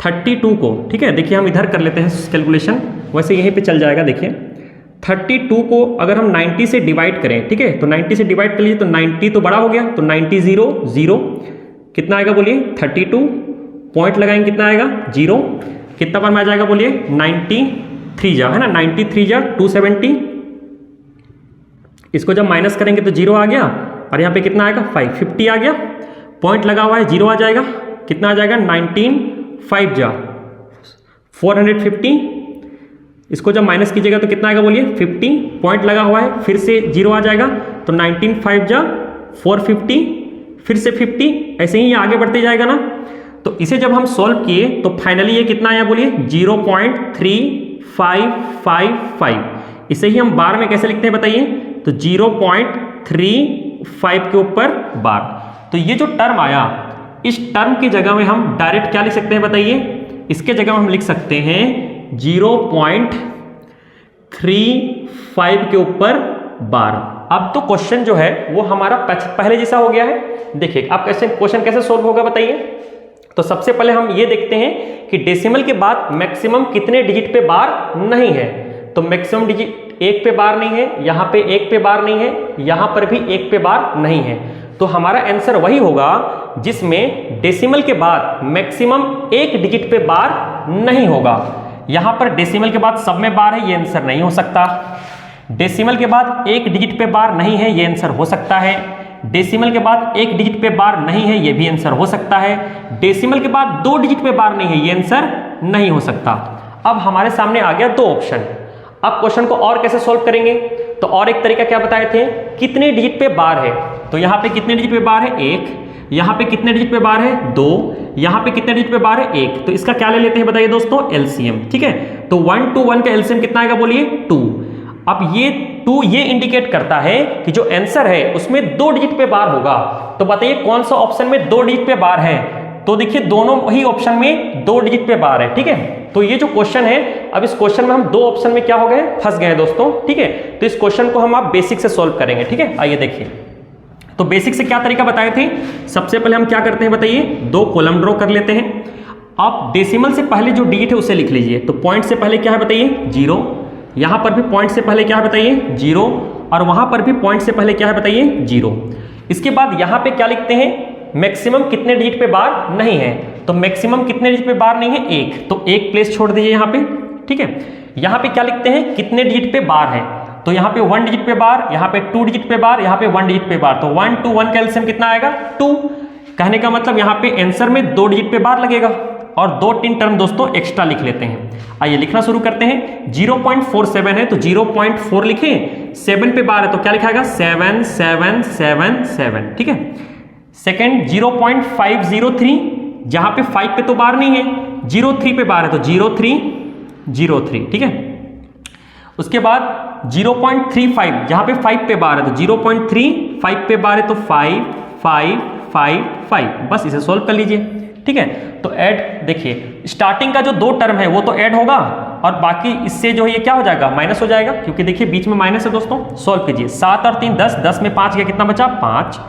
32 को। ठीक है, देखिए हम इधर कर लेते हैं कैलकुलेशन, वैसे यहीं पे चल जाएगा। देखिए 32 को अगर हम 90 से डिवाइड करें, ठीक है, तो 90 से डिवाइड कर लीजिए तो 90 तो बड़ा हो गया, तो 90 0 0 कितना आएगा बोलिए 32, पॉइंट लगाएंगे कितना आएगा 0, कितना बार में आ जाएगा बोलिए 93 जा, है ना, 93 जा 270। इसको जब माइनस करेंगे तो 0 आ गया और यहाँ पे कितना आएगा 5, 50 आ गया, पॉइंट लगा हुआ है 0 आ जाएगा, कितना आ जाएगा 19 5 जा 450। इसको जब माइनस कीजिएगा तो कितना आएगा बोलिए 50, पॉइंट लगा हुआ है फिर से 0 आ जाएगा, तो 19 5 जा 450, फिर से 50, ऐसे ही आगे बढ़ते जाएगा ना। तो इसे जब हम सॉल्व किए तो फाइनली ये कितना आया बोलिए 0.3555। इसे ही हम बार में कैसे लिखते हैं बताइए, तो 0.35 के ऊपर बार। तो ये जो टर्म आया इस टर्म की जगह में हम डायरेक्ट क्या लिख सकते हैं बताइए, इसके जगह में हम लिख सकते हैं 0.35 के ऊपर बार। अब तो क्वेश्चन जो है वो हमारा पहले जैसा हो गया है। देखिए अब क्वेश्चन कैसे सोल्व होगा बताइए। तो सबसे पहले हम ये देखते हैं कि डेसिमल के बाद मैक्सिमम कितने डिजिट पे बार नहीं है। तो मैक्सिमम डिजिट 1 पे बार नहीं है, यहां पे 1 पे बार नहीं है, यहां पर भी 1 पे बार नहीं है। तो हमारा आंसर वही होगा जिसमें डेसिमल के बाद मैक्सिमम 1 डिजिट पे बार नहीं होगा। यहां पर डेसिमल के बाद सब में बार है, ये आंसर नहीं हो सकता। डेसिमल के बाद 1 डिजिट पे बार नहीं है, ये आंसर हो सकता है। डेसिमल के बाद 1 डिजिट पे बार नहीं है, ये भी आंसर हो सकता है। डेसिमल के बाद 2 डिजिट पे बार नहीं है, ये आंसर नहीं हो सकता। अब हमारे सामने आ गया 2 ऑप्शन। अब क्वेश्चन को और कैसे सॉल्व करेंगे, तो और एक तरीका क्या बताए थे, कितने डिजिट पे बार है। तो यहाँ पे कितने डिजिट पे बार है 1, यहाँ पे कितने डिजिट पे बार है 2, यहाँ पे कितने डिजिट पे बार है 1। तो इसका क्या ले लेते हैं बताइए दोस्तों एलसीएम। ठीक है, तो 1 to 1 का एलसीएम कितना आएगा बोलिए 2। अब ये 2 ये इंडिकेट करता है कि जो आंसर है उसमें 2 डिजिट पे बार होगा। तो बताइए कौन सा ऑप्शन में 2 डिजिट पे बार है। तो देखिए दोनों ही ऑप्शन में 2 डिजिट पे बार है। ठीक है, तो ये जो क्वेश्चन है, अब इस क्वेश्चन में हम 2 ऑप्शन में क्या हो गए फंस गए दोस्तों। ठीक है, तो इस क्वेश्चन को हम आप बेसिक से सॉल्व करेंगे। ठीक है, आइए देखिए। तो बेसिक से क्या तरीका बताए थे, सबसे पहले हम क्या करते हैं बताइए 2 कॉलम ड्रॉ कर लेते हैं। आप डेसिमल से पहले जो डिजिट है उसे लिख लीजिए। तो पॉइंट से पहले क्या है बताइए 0, यहां पर भी पॉइंट से पहले क्या है बताइए 0, और वहां पर भी पॉइंट से पहले क्या है बताइए 0। इसके बाद यहां पे क्या लिखते हैं, मैक्सिमम कितने डिजिट पे बार नहीं है। तो मैक्सिमम कितने डिजिट पे बार नहीं है 1, तो 1 प्लेस छोड़ दीजिए यहां पे। ठीक है, यहां पे क्या लिखते हैं कितने डिजिट पे बार है। तो यहां पे 1 डिजिट पे बार, यहां पे 2 डिजिट पे बार, यहां पे 1 डिजिट पे बार। तो 1 to 1 का एलसीएम कितना आएगा 2। कहने का मतलब यहां पे आंसर में 2 डिजिट पे बार लगेगा। और 2-3 टर्म दोस्तों एक्स्ट्रा लिख लेते हैं। आइए लिखना शुरू करते हैं। 0.47 है तो 0.4 लिखें, 7 पे बार है तो क्या लिखाएगा 7 7 7 7। ठीक है, सेकेंड 0.503, जहां पे 5 पे तो बार नहीं है, 03 पे बार है तो 0303। ठीक है, उसके बाद 0.35, जहां पे 5 पे बार है तो 0.35 पे बार है तो 5 5 5 5। बस इसे सॉल्व कर लीजिए। ठीक है, तो ऐड देखिए स्टार्टिंग का जो 2 टर्म है वो तो ऐड होगा और बाकी इससे जो है ये क्या हो जाएगा माइनस हो जाएगा, क्योंकि देखिए बीच में माइनस है दोस्तों। सॉल्व कीजिए, 7 और 3 10, 10 में 5 गया कितना बचा 5,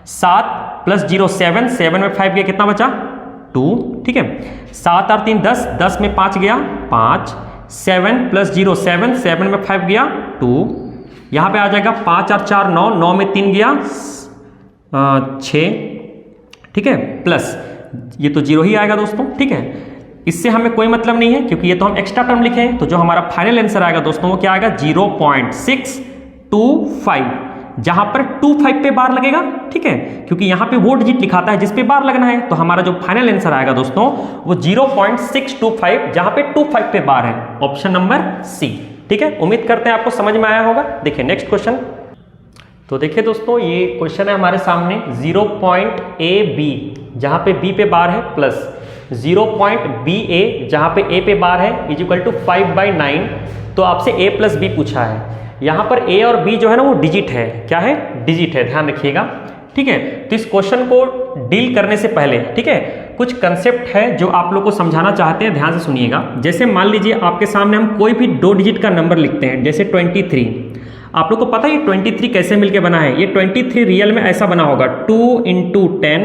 7 प्लस 0 7, 7 में 5 गया कितना बचा 2। ठीक है, 7 और 3 10, 10 में 5 गया 5, 7 प्लस 0 7, 7 में 5 गया 2। यहाँ पे आ जाएगा 5 और 4 9, 9 में 3 गया 6। ठीक है, प्लस ये तो 0 ही आएगा दोस्तों। ठीक है, इससे हमें कोई मतलब नहीं है क्योंकि ये तो हम एक्स्ट्रा टर्म लिखे हैं। तो जो हमारा फाइनल आंसर आएगा दोस्तों वो क्या आएगा 0.625, जहां पर 25 पे बार लगेगा, ठीक है, क्योंकि यहां पे वो डिजिट लिखाता है जिस पे बार लगना है। तो हमारा जो फाइनल आंसर आएगा दोस्तों वो 0.625, जहां पे 25 पे बार है, ऑप्शन नंबर सी। ठीक है, उम्मीद करते हैं आपको समझ में आया होगा। देखिए नेक्स्ट क्वेश्चन। तो देखिए दोस्तों ये क्वेश्चन है हमारे सामने 0.AB, जहां पे B पे बार है, प्लस 0.BA, जहां पे A पे बार है, इक्वल टू 5/9। तो आपसे A प्लस B पूछा है। यहाँ पर A और B जो है ना वो डिजिट है, क्या है, डिजिट है, ध्यान रखिएगा। ठीक है, तो इस क्वेश्चन को डील करने से पहले, ठीक है, कुछ कंसेप्ट है जो आप लोग को समझाना चाहते हैं, ध्यान से सुनिएगा। जैसे मान लीजिए आपके सामने हम कोई भी 2 डिजिट का नंबर लिखते हैं, जैसे 23। आप लोग को पता है ये 23 कैसे मिलके बना है? ये 23 रियल में ऐसा बना होगा 2 × 10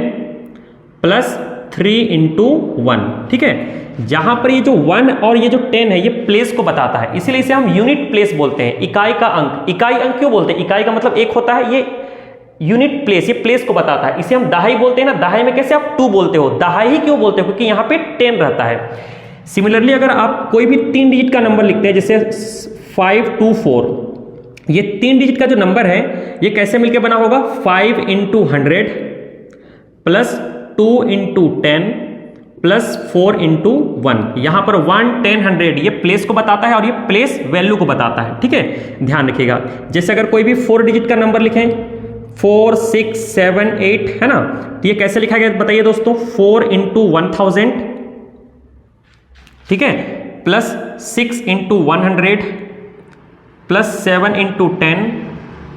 प्लस 3 × 1, ठीक है, जहां पर ये जो 1 और ये जो 10 है ये प्लेस को बताता है, इसीलिए इसे हम यूनिट प्लेस बोलते हैं, इकाई का अंक। इकाई अंक क्यों बोलते हैं? इकाई का मतलब एक होता है, ये यूनिट प्लेस, ये प्लेस को बताता है, इसे हम दहाई बोलते हैं ना। दहाई में कैसे आप 2 बोलते हो, दहाई ही क्यों बोलते हो? क्योंकि यहाँ पे 10 रहता है। सिमिलरली अगर आप कोई भी 3 डिजिट का नंबर लिखते हैं, जैसे 524, ये 3 डिजिट का जो नंबर है ये कैसे मिलके बना होगा? 5 × 100 प्लस 2 × 10 प्लस 4 × 1। यहां पर 1, 10, 100 ये प्लेस को बताता है और ये प्लेस वैल्यू को बताता है, ठीक है, ध्यान रखिएगा। जैसे अगर कोई भी 4 डिजिट का नंबर लिखें, 4, 6, 7, 8, है ना, तो ये कैसे लिखा गया बताइए दोस्तों? 4 × 1000, ठीक है, प्लस 6 × 100 प्लस 7 × 10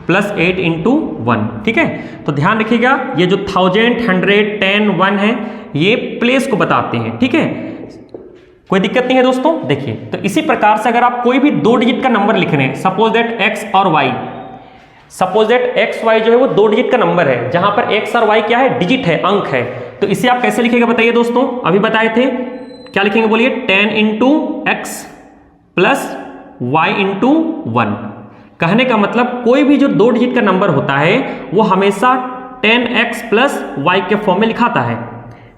प्लस 8 × 1, ठीक है। तो ध्यान रखिएगा ये जो 1000, 100, 10, 1 है ये प्लेस को बताते हैं, ठीक है, कोई दिक्कत नहीं है दोस्तों। देखिए तो इसी प्रकार से अगर आप कोई भी 2 डिजिट का नंबर लिख रहे हैं, सपोज दैट x और y, suppose that X Y जो है वो 2 डिजिट का नंबर है, जहां पर x और y क्या है, डिजिट है, अंक है। तो इसे आप कैसे लिखेंगे बताइए दोस्तों? अभी बताए थे, क्या लिखेंगे बोलिए? 10 × x प्लस y × 1। कहने का मतलब कोई भी जो 2 डिजिट का नंबर होता है वो हमेशा 10x प्लस y के फॉर्म में लिखाता है,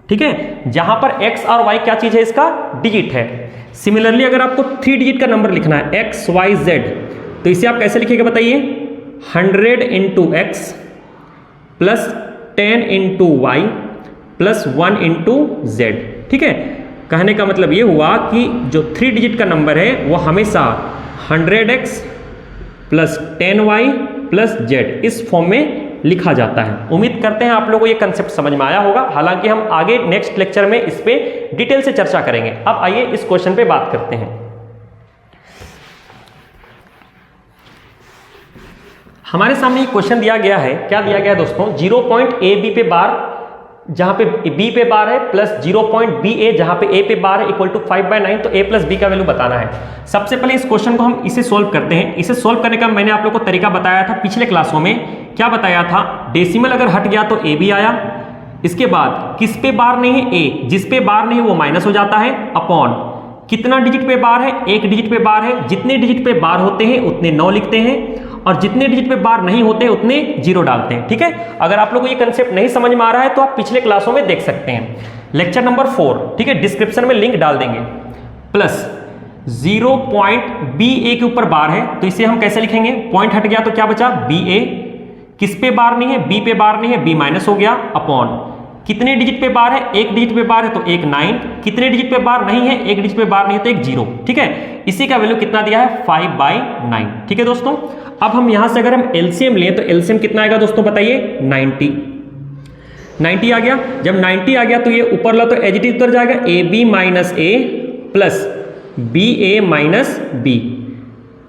ठीक है, जहां पर x और y क्या चीज है, इसका डिजिट है। सिमिलरली अगर आपको 3 डिजिट का नंबर लिखना है x, y, z, तो इसे आप कैसे लिखेंगे बताइए? 100 × x plus 10 × y plus 1 × z, ठीक है। कहने का मतलब ये हुआ कि जो 3 डिजिट का नंबर है वो हमेशा 100x plus 10y plus z इस फॉर्म में लिखा जाता है। उम्मीद करते हैं आप लोगों को ये कंसेप्ट समझ में आया होगा। हालांकि हम आगे नेक्स्ट लेक्चर में इस पे डिटेल से चर्चा करेंगे। अब आइए इस क्वेश्चन पे बात करते हैं। हमारे सामने ये क्वेश्चन दिया गया है, क्या दिया गया है दोस्तों? 0.AB पे बार, जहां पे B पे बार है, प्लस 0.BA जहां पे A पे बार है, इक्वल टू 5/9। तो A प्लस B का वैल्यू बताना है। सबसे पहले इस क्वेश्चन को हम इसे सोल्व करते हैं। इसे सोल्व करने का मैंने आप लोग को तरीका बताया था पिछले क्लासों में। क्या बताया था? डेसिमल अगर हट गया तो AB आया, इसके बाद किस पे बार नहीं है? A, जिस पे बार नहीं है वो माइनस हो जाता है, अपॉन कितना डिजिट पे बार है? 1 डिजिट पे बार है। जितने डिजिट पे बार होते हैं उतने 9 लिखते हैं, और जितने डिजिट पे बार नहीं होते उतने 0 डालते हैं, ठीक है। अगर आप लोगों को ये कंसेप्ट नहीं समझ में आ रहा है तो आप पिछले क्लासों में देख सकते हैं, लेक्चर नंबर 4, ठीक है, डिस्क्रिप्शन में लिंक डाल देंगे। प्लस 0.BA के ऊपर बार है, तो इसे हम कैसे लिखेंगे? पॉइंट हट गया तो क्या बचा? BA। किस पे बार नहीं है? B पे बार नहीं है, B माइनस हो गया, अपॉन कितने डिजिट पे बार है? 1 डिजिट पे बार है तो 1 9, कितने डिजिट पे बार नहीं है? 1 डिजिट पे बार नहीं है तो 1 0, ठीक है। इसी का वैल्यू कितना दिया है? 5/9, ठीक है दोस्तों। अब हम यहां से अगर हम एलसीएम लें तो एलसीएम कितना आएगा दोस्तों बताइए? 90 आ गया। जब 90 आ गया तो ये ऊपर ला तो एज इट इज उतर जाएगा, AB minus A plus BA minus B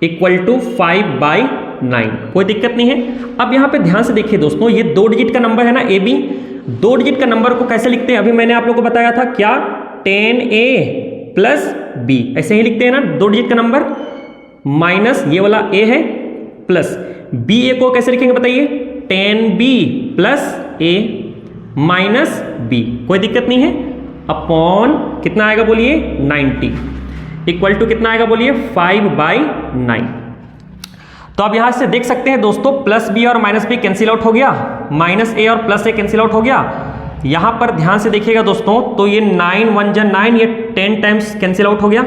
equal to 5/9। कोई दिक्कत नहीं है। अब यहां पे ध्यान से देखिए दोस्तों, ये 2 डिजिट का नंबर है ना AB, 2 डिजिट का नंबर को कैसे लिखते हैं? अभी मैंने आप लोग को बताया था, क्या? 10A प्लस B, ऐसे ही लिखते हैं ना 2 डिजिट का नंबर, माइनस ये वाला A है, प्लस BA को कैसे लिखेंगे बताइए? 10B plus A minus B, कोई दिक्कत नहीं है, अपॉन कितना आएगा बोलिए? 90 इक्वल टू कितना आएगा बोलिए? 5/9। तो अब यहां से देख सकते हैं दोस्तों, प्लस B और माइनस B कैंसिल आउट हो गया, माइनस A और प्लस A कैंसिल आउट हो गया, यहां पर ध्यान से देखिएगा दोस्तों, तो ये 9 1 जा 9, ये 10 टाइम्स कैंसिल आउट हो गया,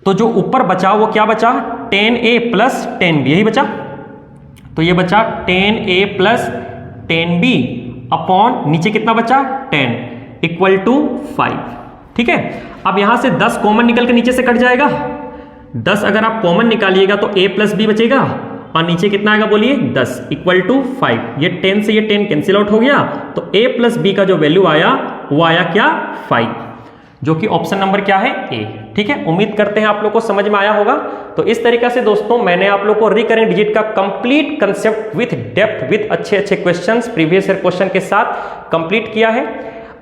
तो जो ऊपर बचा वो क्या बचा, 10a प्लस 10b, यही बचा। तो ये बचा 10a प्लस 10b अपॉन नीचे कितना बचा 10 इक्वल टू 5। ठीक है, अब यहां से 10 कॉमन निकल के नीचे से कट जाएगा, 10 अगर आप कॉमन निकालिएगा तो a प्लस b बचेगा और नीचे कितना आएगा बोलिए 10 इक्वल टू 5। ये 10 से ये 10 कैंसिल आउट हो गया, तो a प्लस b का जो वैल्यू आया वो आया क्या 5, जो कि ऑप्शन नंबर क्या है ए। ठीक है, उम्मीद करते हैं आप लोग को समझ में आया होगा। तो इस तरीके से दोस्तों मैंने आप लोग को रिकरिंग डिजिट का complete concept with depth with अच्छे अच्छे क्वेश्चंस प्रीवियस ईयर क्वेश्चन के साथ कंप्लीट किया है।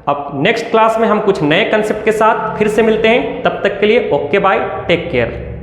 अब नेक्स्ट क्लास में हम कुछ नए कंसेप्ट के साथ फिर से मिलते हैं, तब तक के लिए ओके बाय, टेक केयर।